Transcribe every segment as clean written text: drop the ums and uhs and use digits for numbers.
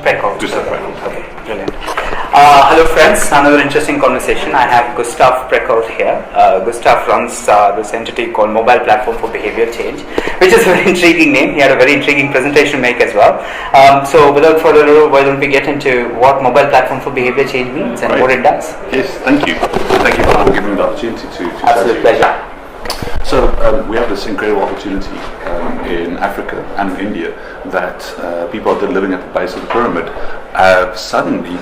Praekelt. Gustav Praekelt. Okay, brilliant. Hello friends, another interesting conversation. I have Gustav Praekelt here. Gustav runs this entity called Mobile Platform for Behavior Change, which is a very intriguing name. He had a very intriguing presentation to make as well. So without further ado, why don't we get into what Mobile Platform for Behavior Change means and what it does? Yes, thank you. Thank you for giving me the opportunity to Absolute pleasure. So we have this incredible opportunity in Africa and in India that people that are living at the base of the pyramid have suddenly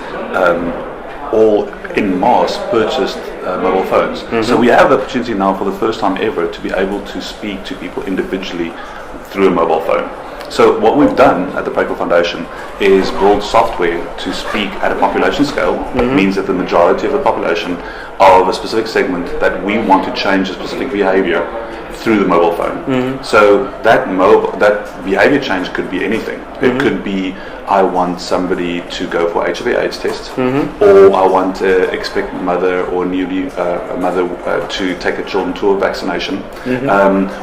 all in mass purchased mobile phones. So we have the opportunity now for the first time ever to be able to speak to people individually through a mobile phone. So what we've done at the Praekelt Foundation is build software to speak at a population scale. It means that the majority of the population of a specific segment that we want to change a specific behavior through the mobile phone. So that behavior change could be anything. It could be, I want somebody to go for HIV/AIDS test, or I want to expect mother or newly mother to take a children to a vaccination,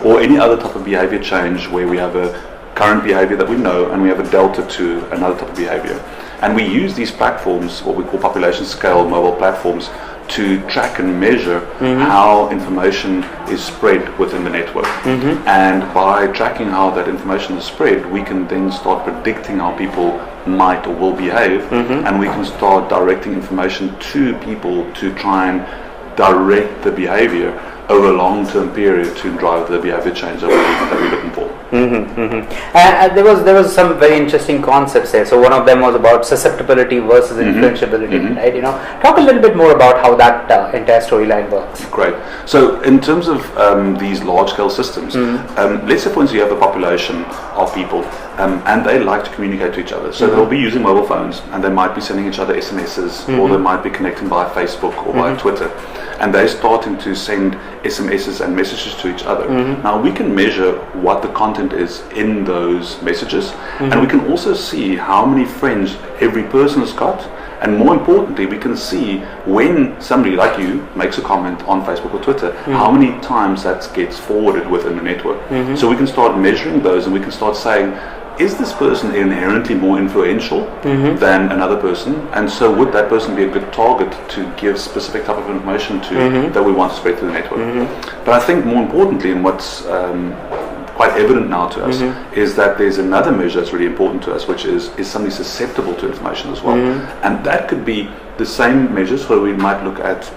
or any other type of behavior change where we have a current behavior that we know and we have a delta to another type of behavior. And we use these platforms, what we call population scale mobile platforms, to track and measure how information is spread within the network. And by tracking how that information is spread, we can then start predicting how people might or will behave, and we can start directing information to people to try and direct the behavior over a long-term period to drive the behavior change that we're looking for. There was some very interesting concepts there. So one of them was about susceptibility versus influenceability, right? You know, talk a little bit more about how that entire storyline works. Great. So in terms of these large-scale systems, let's say for instance you have a population of people and they like to communicate to each other. So they'll be using mobile phones and they might be sending each other SMSs, or they might be connecting via Facebook or via Twitter. And they're starting to send SMSs and messages to each other. Now we can measure what the content is in those messages, and we can also see how many friends every person has got, and more importantly we can see when somebody like you makes a comment on Facebook or Twitter, how many times that gets forwarded within the network. So we can start measuring those, and we can start saying, is this person inherently more influential than another person, and so would that person be a good target to give specific type of information to that we want to spread through the network. But I think more importantly, and what's quite evident now to us, is that there's another measure that's really important to us, which is somebody susceptible to information as well. And that could be the same measures where we might look at,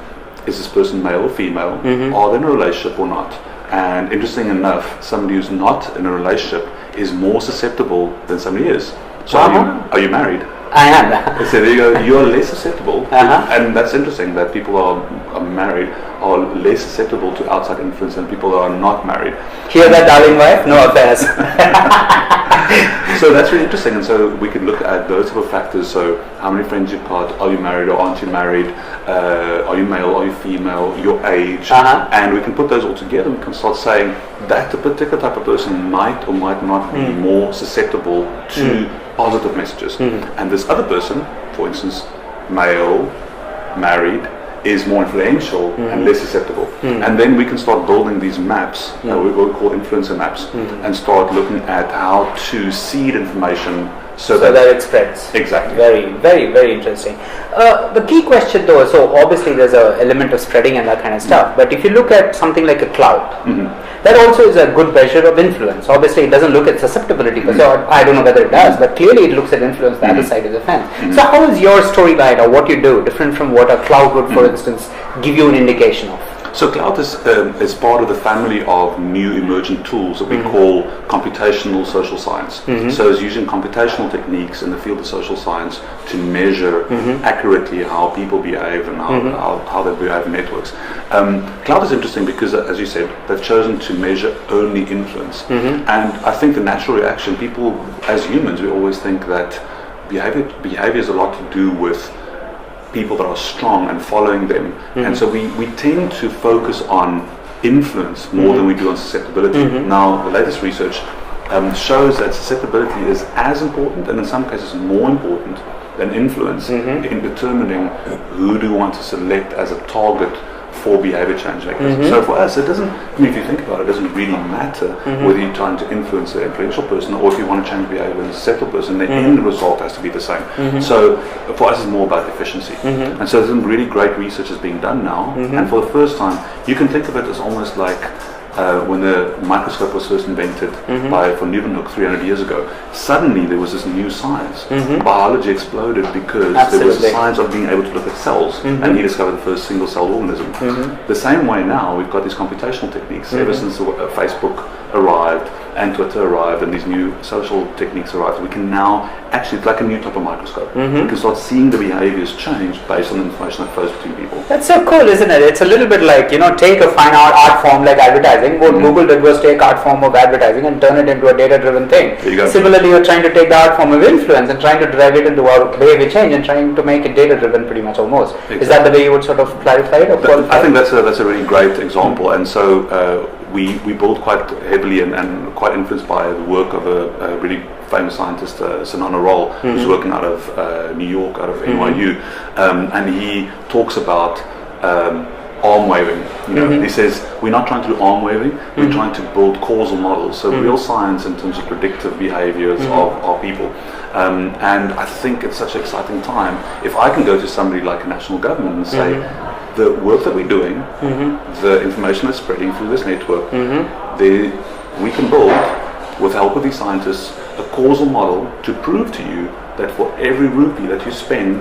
is this person male or female, are they in a relationship or not. And interesting enough, somebody who's not in a relationship is more susceptible than somebody is. So are you married? I am. So there you go, you're less susceptible, and that's interesting that people are married are less susceptible to outside influence than people that are not married. Hear that, darling wife? No affairs. So that's really interesting, and so we can look at those type of factors. So how many friends you've got, are you married or aren't you married, are you male, are you female, your age, and we can put those all together and we can start saying that a particular type of person might or might not be more susceptible to positive messages. And this other person, for instance, male, married, is more influential and less susceptible. And then we can start building these maps, we call influencer maps, and start looking at how to seed information so that it spreads. Exactly. Very, very, very interesting. The key question though, so obviously there's an element of spreading and that kind of stuff, but if you look at something like a cloud, that also is a good measure of influence. Obviously it doesn't look at susceptibility, because I don't know whether it does, but clearly it looks at influence, the other side of the fence. So how is your storyline or what you do different from what a cloud would, for instance, give you an indication of? So cloud is part of the family of new emergent tools that we call computational social science. So it's using computational techniques in the field of social science to measure accurately how people behave and how they behave in networks. Cloud is interesting because, as you said, they've chosen to measure only influence. And I think the natural reaction, people as humans, we always think that behavior has a lot to do with people that are strong and following them, and so we tend to focus on influence more than we do on susceptibility. Now the latest research shows that susceptibility is as important, and in some cases more important, than influence in determining who do we want to select as a target for behavior change mechanisms. So for us, it doesn't, I mean, if you think about it, it doesn't really matter whether you're trying to influence an influential person or if you want to change behavior in a settled person, the end result has to be the same. So for us, it's more about efficiency. And so there's some really great research is being done now, and for the first time, you can think of it as almost like when the microscope was first invented by von Leeuwenhoek 300 years ago, suddenly there was this new science. Biology exploded because there was a science of being able to look at cells, and he discovered the first single-cell organism. The same way now, we've got these computational techniques. Ever since Facebook arrived and Twitter arrived and these new social techniques arrived, we can now actually, it's like a new type of microscope. We can start seeing the behaviors change based on the information that flows between people. That's so cool, isn't it? It's a little bit like, take a fine art form like advertising. What Google did was take art form of advertising and turn it into a data-driven thing. There you go. Similarly, you're trying to take the art form of influence and trying to drive it into our behavior change and trying to make it data-driven pretty much almost. Exactly. Is that the way you would sort of clarify it or qualify? I think that's a really great example, and so we build quite heavily and quite influenced by the work of a really famous scientist, Sanana Roll, who's working out of New York, out of NYU, and he talks about arm waving. He says we're not trying to do arm waving, we're trying to build causal models, so real science in terms of predictive behaviors of people. And I think it's such an exciting time. If I can go to somebody like a national government and say, the work that we're doing, the information that's spreading through this network, we can build, with the help of these scientists, a causal model to prove to you that for every rupee that you spend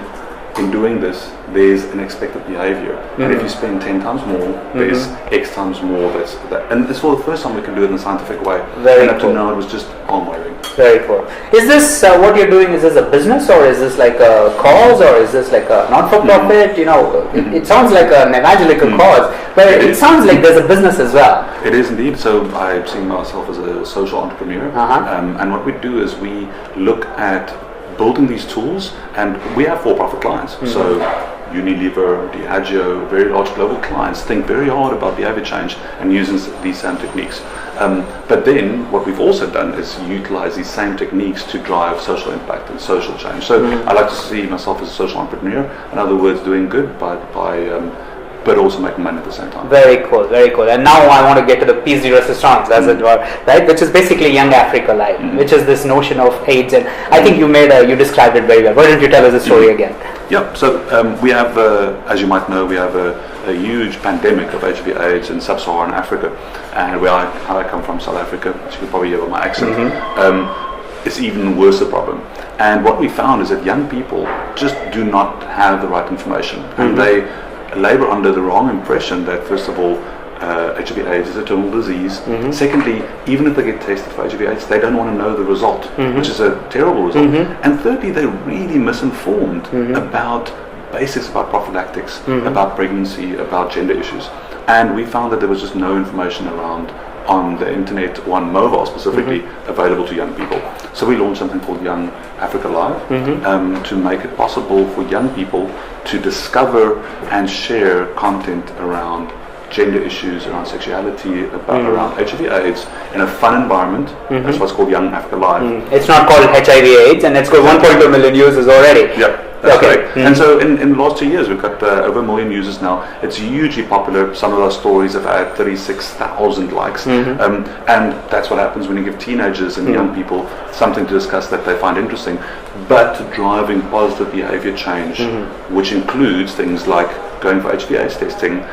in doing this, there's an expected behavior. And if you spend 10 times more, there's X times more. And this was the first time we can do it in a scientific way. Very and cool. up to now, it was just arm waving. Very cool. Is this what you're doing? Is this a business, or is this like a cause, or is this like a not-for-profit? It sounds like an evangelical cause, but it sounds like there's a business as well. It is indeed. So I see myself as a social entrepreneur, and what we do is we look at building these tools, and we have for-profit clients. So Unilever, Diageo, very large global clients think very hard about behavior change and using these same techniques. But then what we've also done is utilize these same techniques to drive social impact and social change. So I like to see myself as a social entrepreneur, in other words, doing good but also making money at the same time. Very cool, very cool. And now I want to get to the Peace de Resistance, as it were, right? Which is basically Young Africa Live, which is this notion of AIDS. And I think you described it very well. Why don't you tell us the story again? Yeah, so we have, as you might know, we have a huge pandemic of HIV/AIDS in sub-Saharan Africa. And how I come from, South Africa, as you can probably hear by my accent, it's even worse a problem. And what we found is that young people just do not have the right information. And they labor under the wrong impression that, first of all, HIV/AIDS is a terminal disease. Secondly, even if they get tested for HIV/AIDS, they don't want to know the result, which is a terrible result. And thirdly, they're really misinformed about basics about prophylactics, about pregnancy, about gender issues. And we found that there was just no information around on the internet or on mobile specifically available to young people. So we launched something called Young Africa Live to make it possible for young people to discover and share content around gender issues, around sexuality, around HIV/AIDS in a fun environment. That's what's called Young Africa Live. It's not called HIV/AIDS, and it's got 1.2 million users already. Yeah. That's correct. And so in the last 2 years, we've got over 1 million users now. It's hugely popular. Some of our stories have had 36,000 likes. And that's what happens when you give teenagers and young people something to discuss that they find interesting, but driving positive behavior change, which includes things like going for HIV/AIDS testing,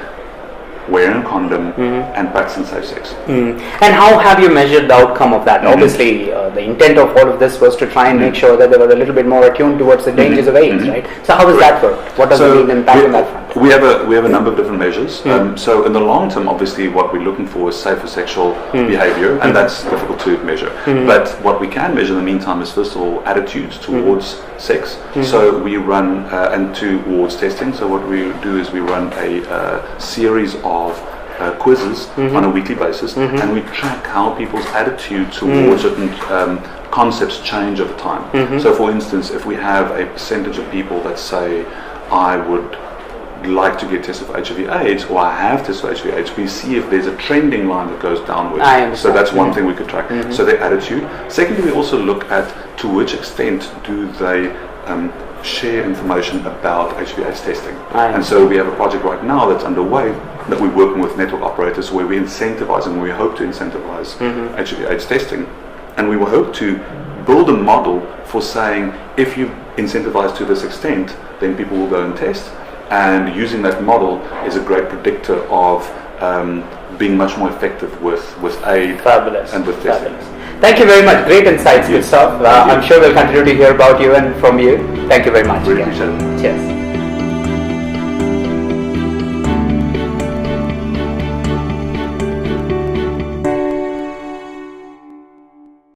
wearing a condom, and practicing safe sex. And how have you measured the outcome of that? Obviously, the intent of all of this was to try and make sure that they were a little bit more attuned towards the dangers of AIDS, right? So how does that work? What does it impact on that front? We have a number of different measures. So in the long term, obviously, what we're looking for is safer sexual behavior, and that's difficult to measure. But what we can measure in the meantime is, first of all, attitudes towards sex. So we run and towards testing. So what we do is we run a series of quizzes on a weekly basis, and we track how people's attitude towards certain concepts change over time. So for instance, if we have a percentage of people that say, I would like to get tested for HIV/AIDS, or I have tested for HIV/AIDS, we see if there's a trending line that goes downwards. So that's one thing we could track. So their attitude. Secondly, we also look at to which extent do they share information about HV/AIDS testing. Right. And so we have a project right now that's underway that we're working with network operators where we incentivize and we hope to incentivize HV/AIDS testing. And we will hope to build a model for saying if you incentivize to this extent, then people will go and test. And using that model is a great predictor of being much more effective with aid and with testing. Fabulous. Thank you very much. Great insights, Gustav. I'm sure we'll continue to hear about you and from you. Thank you very much. Really appreciate it. Cheers.